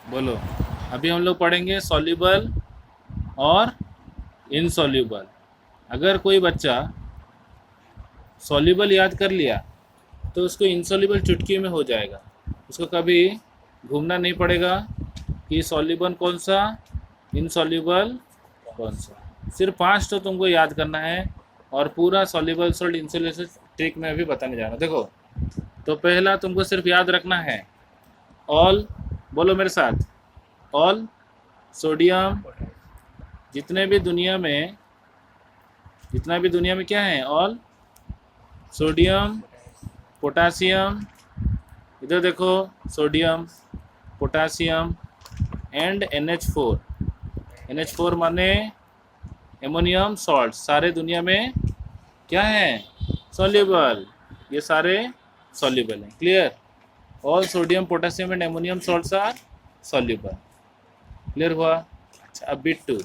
बोलो। अभी हम लोग पढ़ेंगे सॉल्युबल और इनसॉल्युबल। अगर कोई बच्चा सॉल्युबल याद कर लिया तो उसको इनसॉल्युबल चुटकी में हो जाएगा। उसको कभी घूमना नहीं पड़ेगा कि सॉल्युबल कौन सा, इनसॉल्युबल कौन सा। सिर्फ 5 तो तुमको याद करना है और पूरा सॉल्युबल सॉल्ट इनसॉल्युबल ट्रिक में भी बताने जा रहा हूँ। देखो, तो पहला तुमको सिर्फ याद रखना है ऑल, बोलो मेरे साथ, ऑल सोडियम, जितने भी दुनिया में, जितना भी दुनिया में क्या है, ऑल सोडियम पोटासियम, इधर देखो, sodium potassium and NH4। NH4 माने एमोनियम सॉल्ट, सारे दुनिया में क्या है, सॉल्युबल। ये सारे सॉल्युबल हैं। Clear? All sodium potassium and ammonium salts are soluble. Clear हुआ? अच्छा, अब बिट 2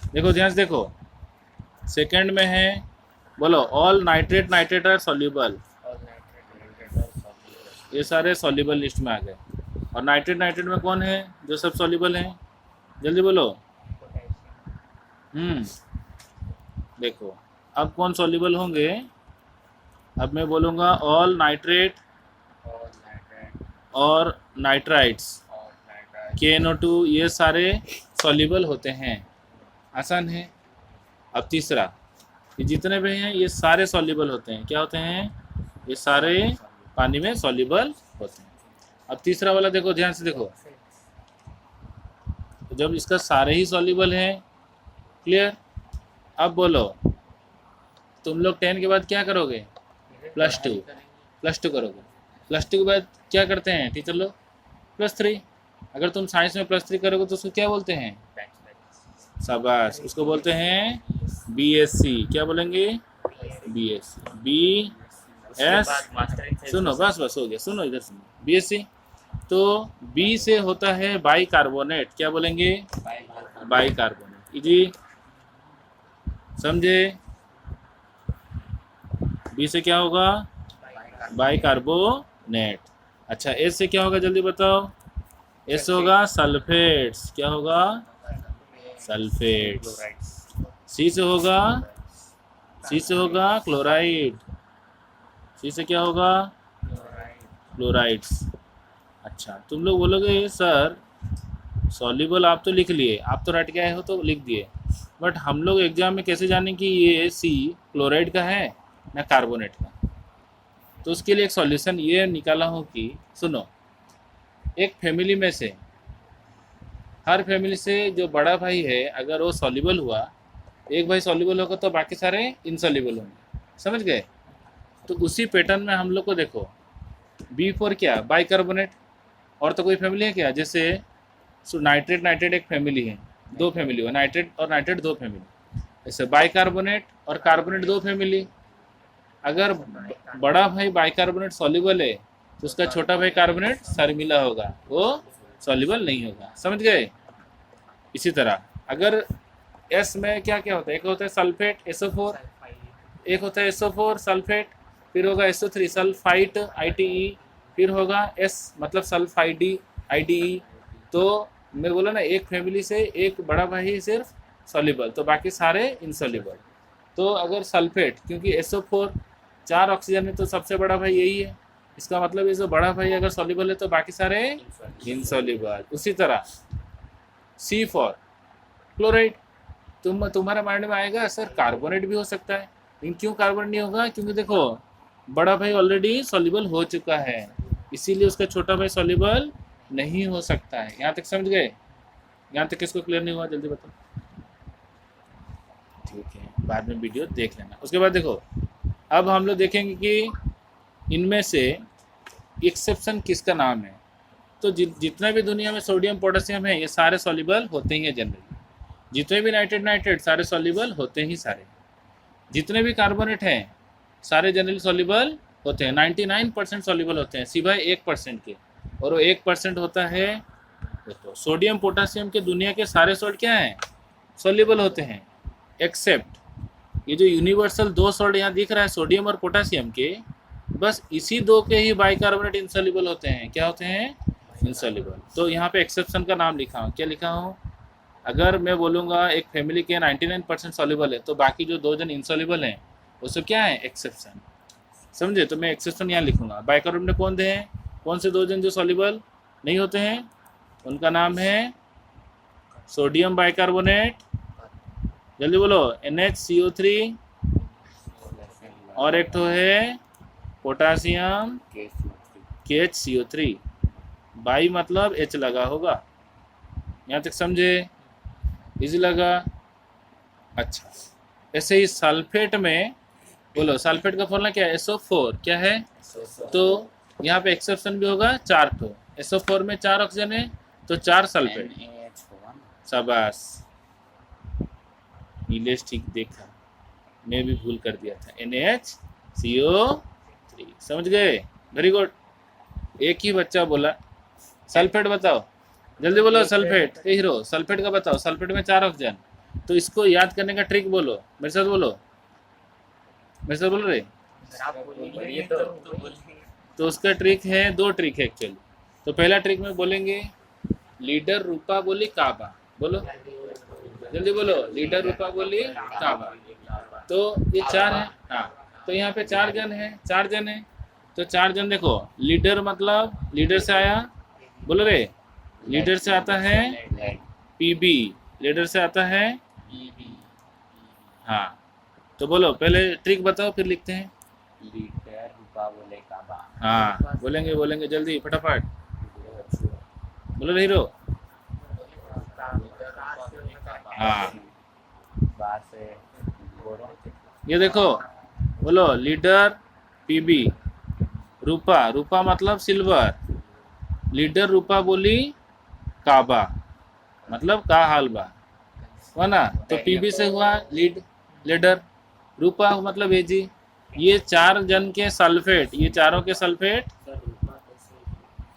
देखो, ध्यान से देखो। सेकंड में है, बोलो, all nitrate nitrate are soluble. ये सारे सॉल्युबल लिस्ट में आ गए। और नाइट्रेट नाइट्रेट में कौन है जो सब सॉल्युबल हैं? जल्दी बोलो। देखो, अब कौन सॉल्युबल होंगे? अब मैं बोलूँगा ऑल नाइट्रेट और नाइट्राइट्स, KNO2, ये सारे सॉल्युबल होते हैं। आसान है। अब तीसरा, ये जितने भी हैं ये सारे सॉल्युबल होते हैं। क्या होते हैं? ये सारे पानी में सॉल्युबल होते हैं। अब तीसरा वाला देखो, ध्यान से देखो। तो जब इसका सारे ही सॉल्युबल हैं, क्लियर? अब बोलो, तुम लोग 10 के बाद क्या करोगे? +2, +2 करोगे। +2 के बाद क्या करते हैं टीचर लोग? +3। अगर तुम साइंस में +3 करोगे तो उसको क्या बोलते हैं? शाबाश, उसको बोलते हैं BSc। क्या बोलेंगे? BSc। BS, सुनो, बस हो गया, सुनो, इधर सुनो। BSc, तो B से होता है बाई कार्बोनेट। क्या बोलेंगे? By carbonate. इजी, समझे? B से क्या होगा? By carbonate. अच्छा, S से क्या होगा, जल्दी बताओ? S होगा सल्फेट्स। क्या होगा? सल्फेट्स। C से होगा, C से होगा क्लोराइड। C से क्या होगा? क्लोराइड्स। अच्छा, तुम लोग बोलोगे सर सॉल्युबल आप तो लिख लिए, आप तो रट के आए हो तो लिख दिए, बट हम लोग एग्जाम में कैसे जानें कि ये C क्लोराइड का है ना कार्बोनेट का? तो उसके लिए एक सॉल्यूशन ये निकाला हूँ कि, सुनो, एक फैमिली में से, हर फैमिली से जो बड़ा भाई है अगर वो सॉल्युबल हुआ, एक भाई सॉल्युबल होगा तो बाकी सारे इनसॉल्युबल होंगे। समझ गए? तो उसी पैटर्न में हम लोग को देखो, B4 क्या? बाइकार्बोनेट। और तो कोई फैमिली है क्या? जैसे नाइट्रेट नाइट्रेट एक फैमिली है, 2 फैमिली हुआ, नाइट्रेट और नाइट्रेट 2 फैमिली। जैसे बाइकार्बोनेट और कार्बोनेट 2 फैमिली। अगर बड़ा भाई बाइकार्बोनेट सॉल्युबल है तो उसका छोटा भाई कार्बोनेट शर्मिला होगा, वो सॉल्युबल नहीं होगा। समझ गए? इसी तरह अगर S में क्या क्या होता है? एक होता है सल्फेट SO4, एक होता है SO4 सल्फेट, फिर होगा SO3 सल्फाइट ITE, फिर होगा S मतलब सल्फाइड IDE। तो मैं बोला ना, एक फैमिली से एक बड़ा भाई सिर्फ सॉल्युबल, तो बाकी सारे इनसॉल्युबल। तो अगर सल्फेट, क्योंकि SO4 4 ऑक्सीजन में, तो सबसे बड़ा भाई यही है, इसका मतलब ये जो बड़ा भाई अगर सॉल्युबल है तो बाकी सारे इनसॉल्युबल। उसी तरह C4 क्लोराइड। तुम्हारा माइंड में आएगा सर कार्बोनेट भी हो सकता है, लेकिन क्यों कार्बोनेट नहीं होगा? क्योंकि देखो, बड़ा भाई ऑलरेडी सॉल्युबल हो चुका है, इसीलिए उसका छोटा भाई सॉल्युबल नहीं हो सकता है। यहाँ तक समझ गए? यहाँ तक किसको क्लियर नहीं हुआ, जल्दी बताओ। ठीक है, बाद में वीडियो देख लेना। उसके बाद देखो, अब हम लोग देखेंगे कि इनमें से एक्सेप्शन किसका नाम है। तो जितना भी दुनिया में सोडियम पोटेशियम है ये सारे सॉल्युबल होते ही हैं जनरली। जितने भी नाइट्रेट नाइट्रेट सारे सॉल्युबल होते ही सारे। जितने भी कार्बोनेट हैं सारे जनरली सॉल्युबल होते हैं। 99% सॉल्युबल होते हैं सिवाय 1% के, और वो 1% होता है, देखो, सोडियम पोटेशियम के दुनिया के सारे सॉल्ट क्या हैं? सॉल्युबल होते हैं, एक्सेप्ट ये जो यूनिवर्सल 2 सॉल्ट यहाँ दिख रहा है सोडियम और पोटेशियम के, बस इसी 2 के ही बाइकार्बोनेट इनसॉल्युबल होते हैं। क्या होते हैं? इनसॉल्युबल। तो यहाँ पे एक्सेप्शन का नाम लिखा हूँ, क्या लिखा हूँ? अगर मैं बोलूँगा एक फैमिली के 99% सॉल्युबल है तो बाकी जो 2 जन इनसॉल्युबल हैं उसको क्या है? एक्सेप्शन। समझे? तो मैं एक्सेप्शन यहाँ लिखूंगा। बाइकार्बोनेट में कौन दे हैं? कौन से 2 जन जो सॉल्युबल नहीं होते हैं? उनका नाम है सोडियम बाइकार्बोनेट, जल्दी बोलो, NaCO3, और एक तो है पोटासियम KHCO3। बाई मतलब H लगा होगा। यहाँ तक समझे? इजी लगा? अच्छा, ऐसे ही सल्फेट में बोलो, सल्फेट का फॉर्मूला क्या है? SO4। क्या है? तो यहाँ पे एक्सेप्शन भी होगा 4 ठो। SO4 में 4 ऑक्सीजन है तो 4 सल्फेट। शाबाश, नीलेश ठीक देखा, मैं भी भूल कर दिया था। NaCO3, समझ गए? Very good. एक ही बच्चा बोला सल्फेट बताओ, जल्दी बोलो सल्फेट। ए हीरो, सल्फेट का बताओ। सल्फेट में 4 ऑक्सीजन, तो इसको याद करने का ट्रिक बोलो, मेरे साथ बोलो, मेरे साथ बोल रहे। तो उसका ट्रिक है, 2 ट्रिक है एक्चुअली। तो पहला ट्रिक में बोलेंगे लीडर रूपा बोली काबा, बोलो जल्दी बोलो, लीडर रूपा बोली काबा। तो ये 4 है, हाँ, तो यहाँ पे 4 जन है, 4 जन है, तो 4 जन देखो, लीडर मतलब लीडर से आया, बोलो रे, लीडर से आता है PB, लीडर से आता है, हाँ। तो बोलो पहले ट्रिक बताओ फिर लिखते हैं। लीडर रूपा बोले काबा। हाँ, बोलेंगे बोलेंगे जल्दी फटाफट बोलो रे हीरो। हाँ, ये देखो, बोलो लीडर PB, रूपा, रूपा मतलब सिल्वर, लीडर रूपा बोली काबा मतलब का हाल बा, हुआ ना? तो PB से हुआ लीडर, रूपा मतलब एजी। ये 4 जन के सल्फेट, ये चारों के सल्फेट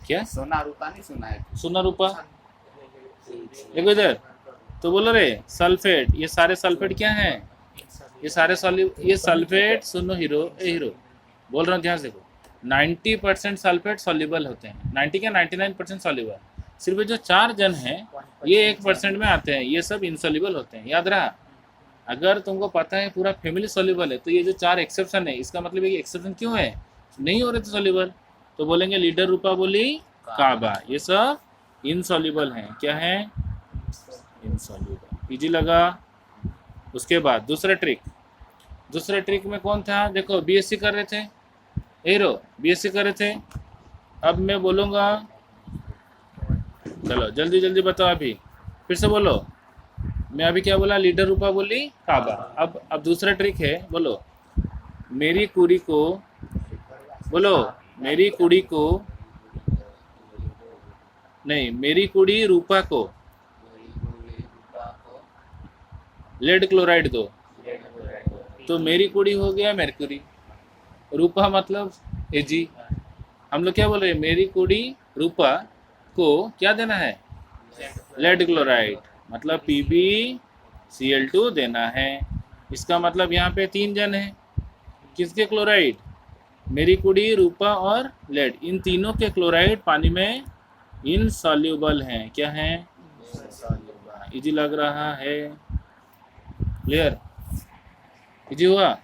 क्या? सोना रूपा नहीं सुना है? सोना रूपा, देखो इधर, तो बोलो रे सल्फेट, ये सारे सल्फेट क्या हैं? ये सारे ये सल्फेट, सुनो हीरो, ए हीरो बोल रहा हूँ ध्यान से देखो, 90% सल्फेट सॉल्युबल होते हैं, 90 क्या 99% सॉल्युबल। सिर्फ जो 4 जन हैं ये 1% में आते हैं, ये सब इनसॉल्युबल होते हैं, याद रहा। अगर तुमको पता है पूरा फैमिली सॉल्युबल है तो ये जो 4 एक्सेप्शन है इसका मतलब है कि एक्सेप्शन क्यों है? नहीं हो रहे थे सॉल्युबल, तो बोलेंगे लीडर रूपा बोली काबा, ये सब इनसॉल्युबल हैं। क्या है? इनसॉल्युबल। इजी लगा? उसके बाद दूसरा ट्रिक में कौन था? देखो BSc कर रहे थे, हीरो BSc कर रहे थे। अब मैं बोलूँगा, चलो जल्दी जल्दी बताओ, अभी फिर से बोलो। मैं अभी क्या बोला? लीडर रूपा बोली काबा। अब दूसरा ट्रिक है, बोलो मेरी कुड़ी को, बोलो मेरी कुड़ी को, नहीं मेरी कुड़ी रूपा को लेड क्लोराइड दो, तो मेरी कुड़ी हो गया मेरकुरी, रूपा मतलब एजी। हम लोग क्या बोल रहे हैं? मेरी कुड़ी रूपा को क्या देना है? लेड क्लोराइड, मतलब PbCl2 देना है। इसका मतलब यहाँ पे 3 जन हैं, किसके क्लोराइड? मेरी कुड़ी, रूपा और लेड, इन तीनों के क्लोराइड पानी में इनसॉल्युबल हैं। क्या हैं? इजी लग रहा है? क्लियर? इजी हुआ?